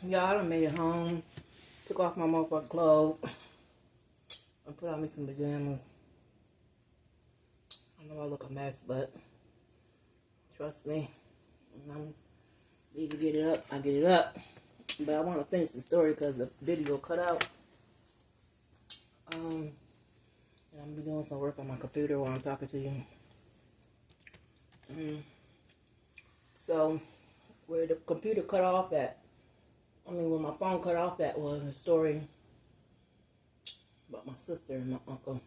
Y'all, I done made it home. Took off my motherfucking clothes. And put on me some pajamas. I know I look a mess, but trust me, when I need to get it up, I get it up. But I want to finish the story because the video cut out. And I'm gonna be doing some work on my computer while I'm talking to you. So, where the computer cut off at, where my phone cut off at was a story about my sister and my uncle.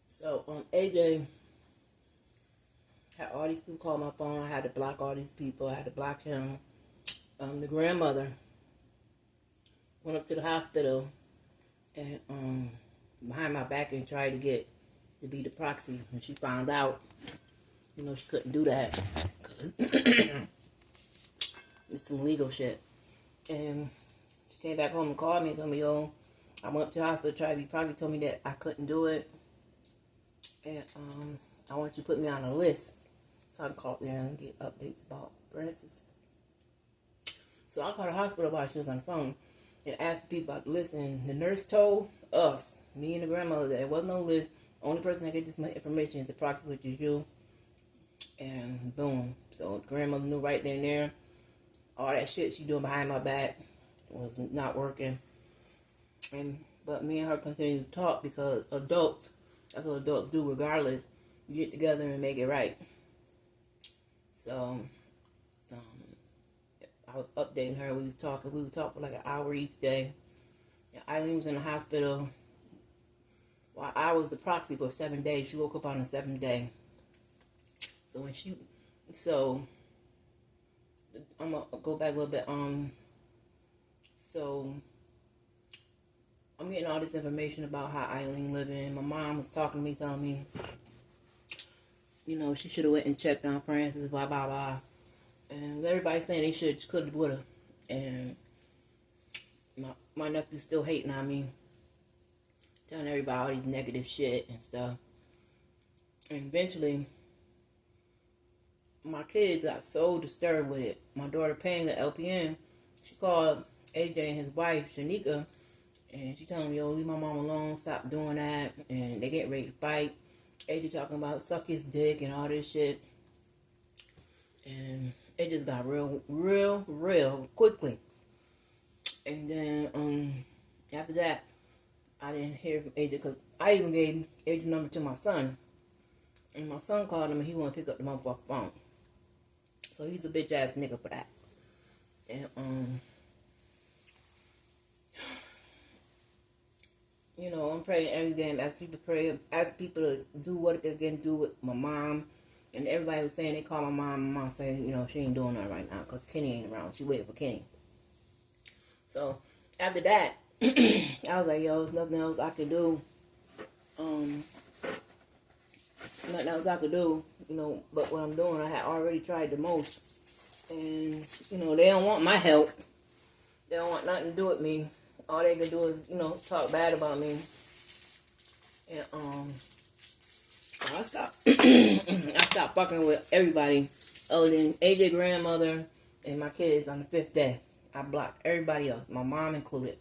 So, AJ had all these people call my phone. I had to block all these people. I had to block him. The grandmother went up to the hospital and behind my back and tried to get to be the proxy. When she found out, she couldn't do that. It's some legal shit. And she came back home and called me and told me, yo, I went up to the hospital to try to be proxy. Told me that I couldn't do it. And I want you to put me on a list. So I called there and get updates about Francis. So I called the hospital while she was on the phone and asked the people about the list. And the nurse told us, me and the grandmother, that there was no list. The only person that get this much information is the proxy, which is you. And boom. So the grandmother knew right then and there. All that shit she doing behind my back was not working. But me and her continued to talk because adults, that's what adults do regardless. You get together and make it right. So I was updating her. We would talk for like an hour each day. And Eileen was in the hospital while I was the proxy for 7 days. She woke up on the 7th day. So I'm gonna go back a little bit. So I'm getting all this information about how Eileen living. My mom was talking to me, telling me, she should have went and checked on Francis, blah blah blah. And everybody's saying they could have would have. And my nephew's still hating on me, telling everybody all these negative shit and stuff. And eventually, my kids got so disturbed with it. My daughter Payne, the LPN, she called AJ and his wife, Shanika, and she telling me, yo, leave my mom alone, stop doing that. And they get ready to fight. AJ talking about suck his dick and all this shit. And it just got real quickly. And then after that, I didn't hear from AJ because I even gave AJ number to my son. And my son called him and he wouldn't pick up the motherfucking phone. So he's a bitch ass nigga for that. And I'm praying every day and ask people to do what they can do with my mom. And everybody was saying they call my mom saying, she ain't doing that right now because Kenny ain't around. She waiting for Kenny. So after that, I was like, yo, there's nothing else I can do. Nothing else I could do, but what I'm doing, I had already tried the most. And, they don't want my help. They don't want nothing to do with me. All they can do is, talk bad about me. And, I stopped. I stopped fucking with everybody other than AJ grandmother and my kids on the 5th day. I blocked everybody else, my mom included.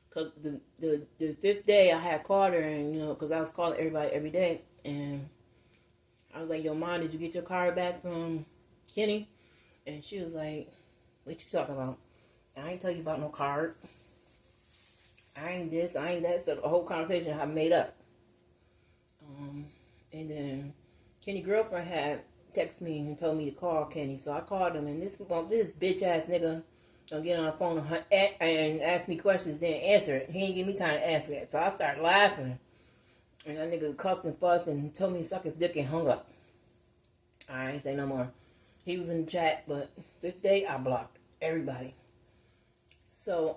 Because the 5th day I had called her and, because I was calling everybody every day. And I was like, yo, Mom, did you get your card back from Kenny? And she was like, what you talking about? I ain't tell you about no card. I ain't this, I ain't that. So the whole conversation I made up. And then Kenny's girlfriend had texted me and told me to call Kenny. So I called him and this bitch ass nigga gonna get on the phone and ask me questions, then answer it. He ain't give me time to answer that. So I started laughing. And that nigga cussed and fussed and told me to suck his dick and hung up. I ain't say no more. He was in the chat, but 5th day, I blocked everybody. So,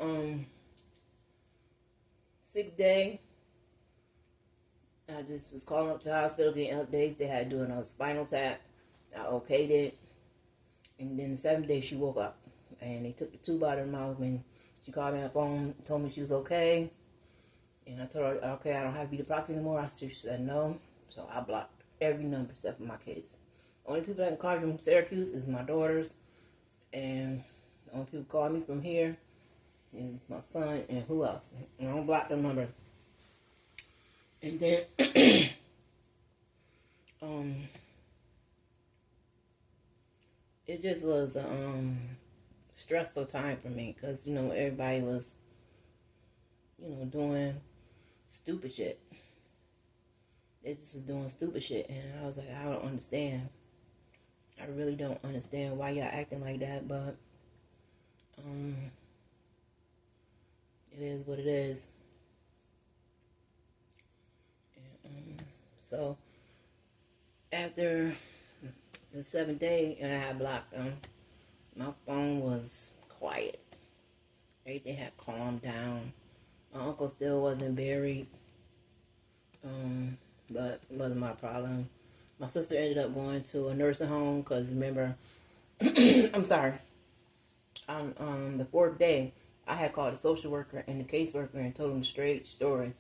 6th day, I just was calling up to the hospital, getting updates. They had to do another spinal tap. I okayed it. And then the 7th day, she woke up. And they took the tube out of her mouth and she called me on the phone, told me she was okay. And I told her, okay, I don't have to be the proxy anymore. She said no. So I blocked every number except for my kids. Only people that can call me from Syracuse is my daughters, and the only people call me from here is my son and who else. And I don't block them numbers. And then, it just was a stressful time for me because everybody was doing stupid shit. They just doing stupid shit, and I was like, I don't understand. I really don't understand why y'all acting like that, but it is what it is. And, so after the 7th day, and I had blocked them, my phone was quiet. Everything had calmed down. My uncle still wasn't buried, but it wasn't my problem. My sister ended up going to a nursing home because remember, I'm sorry, on the 4th day, I had called the social worker and the caseworker and told them the straight story,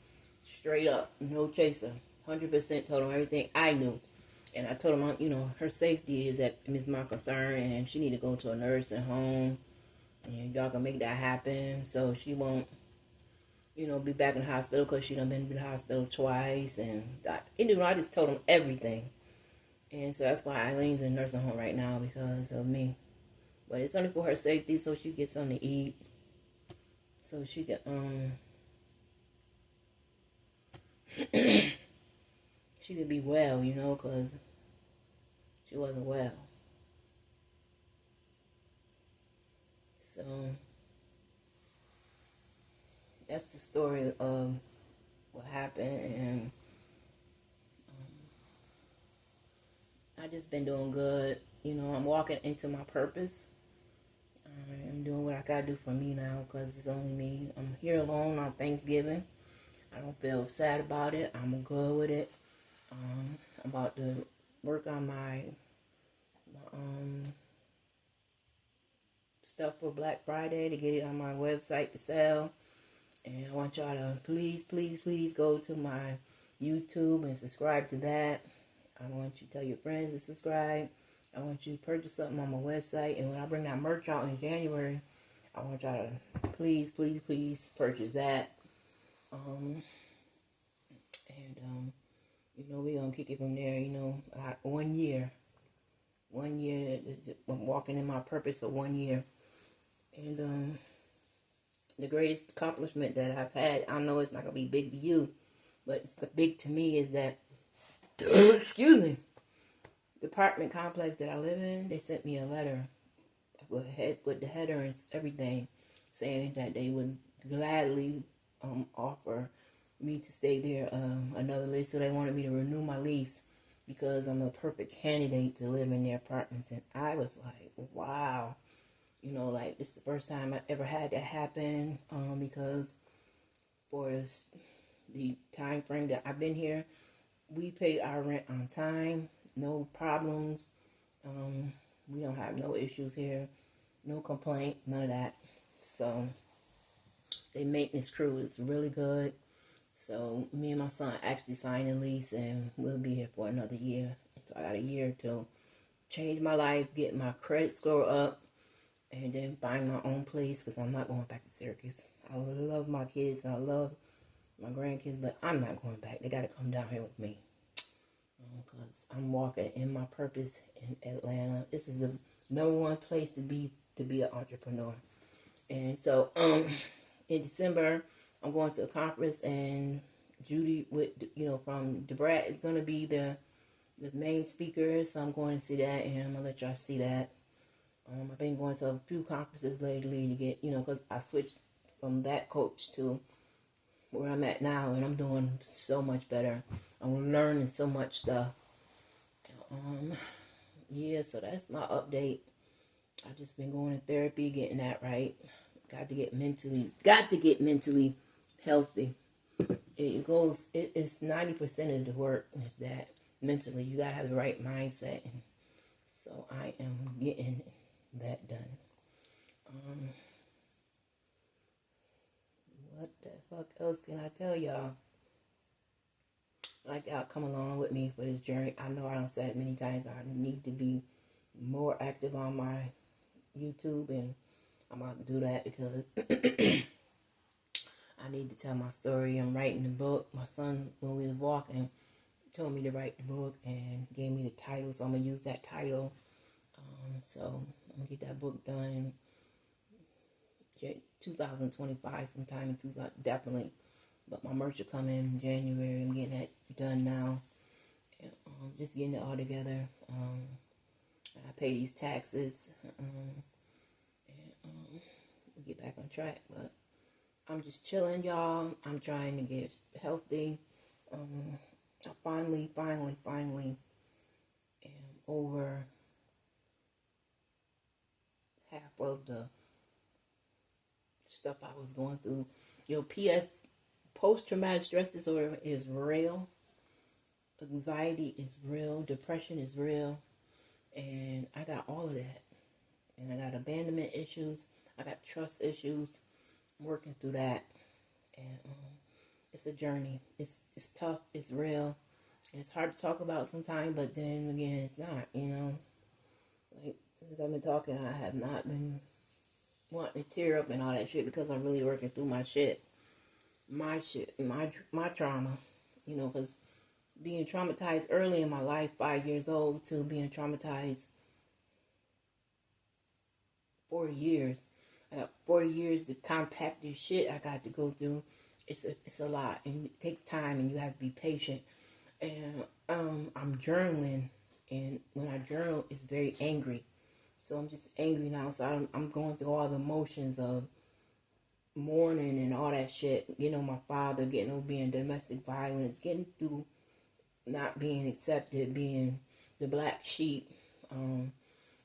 straight up, no chaser, 100% told them everything I knew. And I told them, her safety is my concern, and she need to go to a nursing home, and y'all can make that happen so she won't, be back in the hospital because she done been to the hospital twice. And I just told them everything. And so that's why Eileen's in a nursing home right now, because of me. But it's only for her safety, so she gets something to eat, so she can she could be well, because she wasn't well. So that's the story of what happened, and I just been doing good. I'm walking into my purpose. I'm doing what I gotta do for me now, because it's only me. I'm here alone on Thanksgiving. I don't feel sad about it. I'm good with it. I'm about to work on my stuff for Black Friday to get it on my website to sell. And I want y'all to please, please, please go to my YouTube and subscribe to that. I want you to tell your friends to subscribe. I want you to purchase something on my website. And when I bring that merch out in January, I want y'all to please, please, please purchase that. We're going to kick it from there. 1 year. 1 year. I'm walking in my purpose for 1 year. And the greatest accomplishment that I've had, I know it's not going to be big to you, but it's big to me, is that, excuse me, the apartment complex that I live in, they sent me a letter with the header and everything, saying that they would gladly offer me to stay there another lease. So they wanted me to renew my lease because I'm a perfect candidate to live in their apartments. And I was like, wow. This is the first time I ever had that happen, because for the time frame that I've been here, we paid our rent on time, no problems. We don't have no issues here, no complaint, none of that. So the maintenance crew is really good. So me and my son actually signed a lease, and we'll be here for another year. So I got a year to change my life, get my credit score up, and then find my own place, because I'm not going back to Syracuse. I love my kids and I love my grandkids, but I'm not going back. They got to come down here with me, because I'm walking in my purpose in Atlanta. This is the number one place to be an entrepreneur. And so in December, I'm going to a conference, and Judy from DeBrat is going to be the main speaker. So I'm going to see that, and I'm going to let y'all see that. I've been going to a few conferences lately to get, because I switched from that coach to where I'm at now, and I'm doing so much better. I'm learning so much stuff. Yeah, so that's my update. I've just been going to therapy, getting that right. Got to get mentally healthy. It's 90% of the work is that mentally. You got to have the right mindset. And so I am getting that done. What the fuck else can I tell y'all? like y'all come along with me for this journey. I know I done said it many times. I need to be more active on my YouTube, and I'm about to do that because I need to tell my story. I'm writing the book. My son, when we was walking, told me to write the book and gave me the title, so I'm gonna use that title. So I'm gonna get that book done in 2025, sometime in 2000, definitely. But my merch will come in January. I'm getting that done now. And, just getting it all together. I pay these taxes. We'll get back on track. But I'm just chilling, y'all. I'm trying to get healthy. I finally am over half of the stuff I was going through. P.S. Post-traumatic stress disorder is real. Anxiety is real. Depression is real. And I got all of that. And I got abandonment issues. I got trust issues. I'm working through that. And it's a journey. It's tough. It's real. And it's hard to talk about sometimes, but then again, it's not, Like, since I've been talking, I have not been wanting to tear up and all that shit because I'm really working through my shit. My trauma. Because being traumatized early in my life, 5 years old, to being traumatized 40 years. I got 40 years to compact this shit I got to go through. It's a lot, and it takes time, and you have to be patient. And I'm journaling, and when I journal, it's very angry. So I'm just angry now. So I'm going through all the emotions of mourning and all that shit. My father getting over being domestic violence, getting through not being accepted, being the black sheep.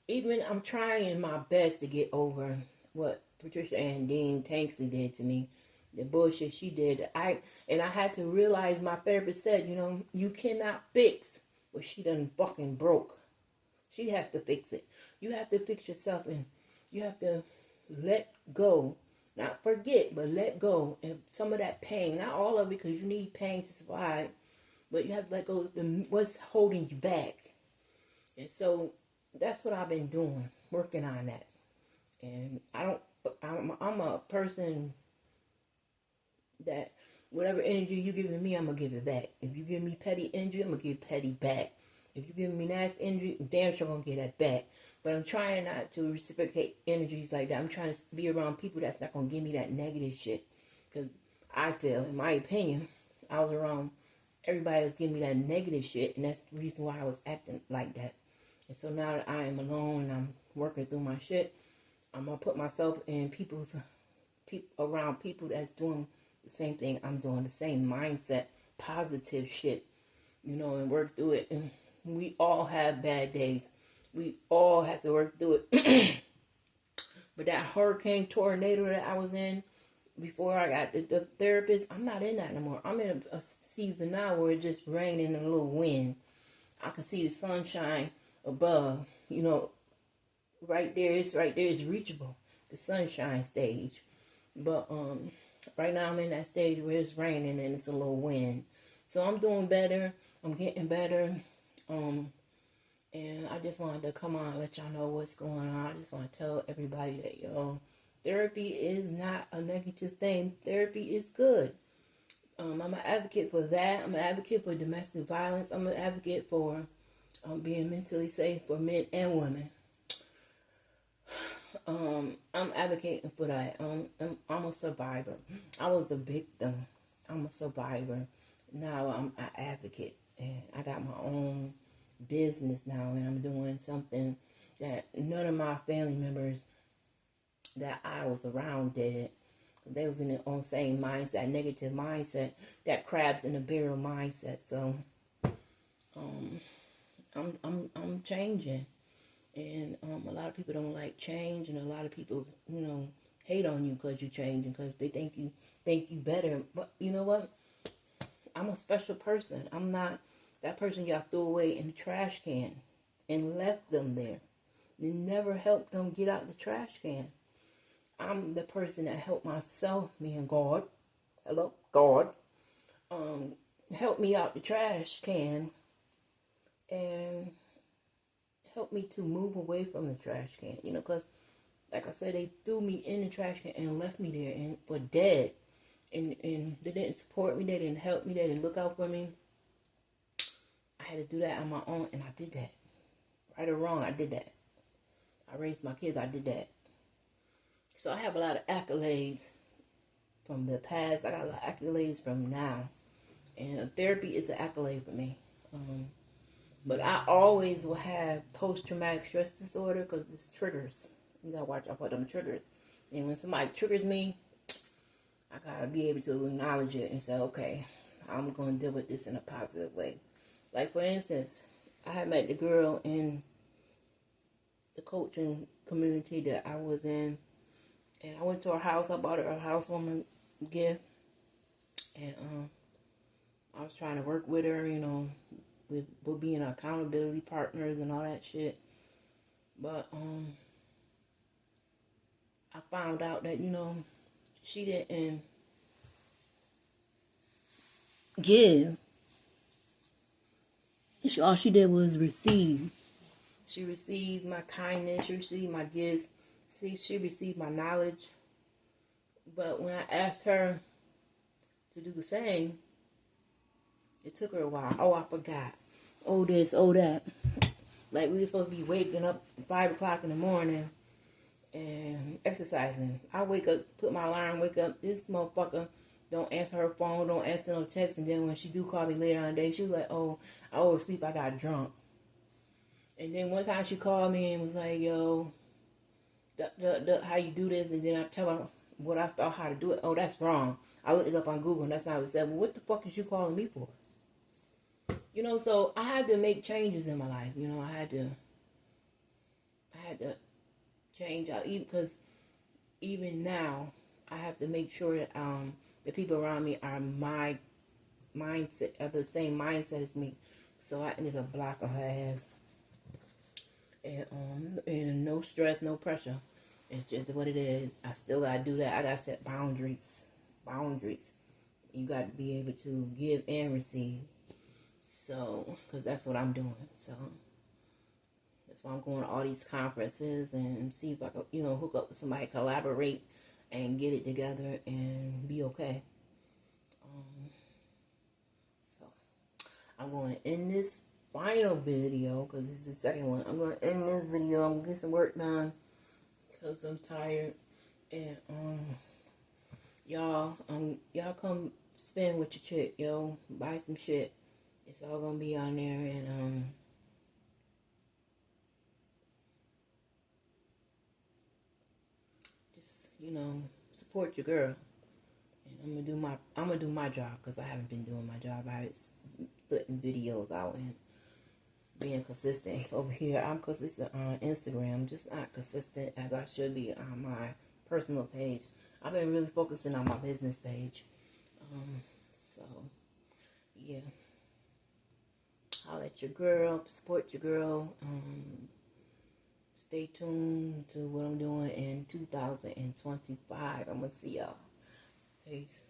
Even I'm trying my best to get over what Patricia Ann Dean Tanksley did to me, the bullshit she did. I had to realize, my therapist said, you cannot fix what she done fucking broke. She has to fix it. You have to fix yourself, and you have to let go. Not forget, but let go. And some of that pain, not all of it, because you need pain to survive, but you have to let go of what's holding you back. And so that's what I've been doing, working on that. And I'm a person that whatever energy you giving me, I'm going to give it back. If you give me petty energy, I'm going to give petty back. If you give me nasty energy, I'm damn sure going to get that back. But I'm trying not to reciprocate energies like that. I'm trying to be around people that's not going to give me that negative shit. Because I feel, in my opinion, I was around everybody that's giving me that negative shit. And that's the reason why I was acting like that. And so now that I am alone and I'm working through my shit, I'm going to put myself in around people that's doing the same thing I'm doing, the same mindset, positive shit, and work through it. And we all have bad days. We all have to work through it. But that hurricane tornado that I was in before I got the therapist, I'm not in that no more. I'm in a season now where it's just raining and a little wind. I can see the sunshine above, right there is reachable, the sunshine stage. But right now I'm in that stage where it's raining and it's a little wind. So I'm doing better. I'm getting better. And I just wanted to come on and let y'all know what's going on. I just want to tell everybody that, therapy is not a negative thing. Therapy is good. I'm an advocate for that. I'm an advocate for domestic violence. I'm an advocate for being mentally safe for men and women. I'm advocating for that. I'm a survivor. I was a victim. I'm a survivor. Now I'm an advocate. And I got my own business now, and I'm doing something that none of my family members that I was around did. They was in their own same mindset, negative mindset, that crabs in the barrel mindset. So I'm changing, and a lot of people don't like change, and a lot of people hate on you because you change and because they think you better. But you know what? I'm a special person. I'm not that person y'all threw away in the trash can and left them there. You never helped them get out the trash can. I'm the person that helped myself, me and God. Hello, God. help me out the trash can and help me to move away from the trash can, you know, because like I said, they threw me in the trash can and left me there and for dead. And they didn't support me, they didn't help me, they didn't look out for me. I had to do that on my own, and I did that. Right or wrong, I did that. I raised my kids, I did that. So I have a lot of accolades from the past. I got a lot of accolades from now. And therapy is an accolade for me. But I always will have post-traumatic stress disorder because it's triggers. You gotta watch out for them triggers. And when somebody triggers me, I gotta be able to acknowledge it and say, okay, I'm gonna deal with this in a positive way. Like for instance, I had met the girl in the coaching community that I was in, and I went to her house. I bought her a housewarming gift, and I was trying to work with her, you know, with being accountability partners and all that shit. But I found out that, you know, she didn't give. All she did was receive. She received my kindness. She received my gifts. She received my knowledge. But when I asked her to do the same, it took her a while. Oh, I forgot. Oh, this, oh, that. Like, we were supposed to be waking up at 5 o'clock in the morning and exercising. I wake up, put my alarm, wake up. This motherfucker don't answer her phone, don't answer no text. And then when she do call me later on the day, she was like, oh, I oversleep, I got drunk. And then one time she called me and was like, yo, how you do this? And then I tell her what I thought how to do it. Oh, that's wrong. I looked it up on Google and that's not what it said. Well, what the fuck is you calling me for? You know, so I had to make changes in my life. You know, I had to change out, because even now I have to make sure that the people around me are my mindset, are the same mindset as me. So I ended up blocking her ass, and no stress, no pressure. It's just what it is. I still gotta do that. I gotta set boundaries. You got to be able to give and receive. So, because that's what I'm doing. So that's why I'm going to all these conferences and see if I can, you know, hook up with somebody, collaborate, and get it together and be okay. So I'm going to end this final video because this is the second one. I'm going to end this video. I'm going to get some work done because I'm tired. And y'all come spend with your chick, yo. Buy some shit. It's all gonna be on there, and just, you know, support your girl. And I'm gonna do my job because I haven't been doing my job. I was putting videos out and being consistent over here. I'm consistent on Instagram, just not consistent as I should be on my personal page. I've been really focusing on my business page. So yeah, holler at your girl, support your girl. Stay tuned to what I'm doing in 2025. I'm gonna see y'all. Peace.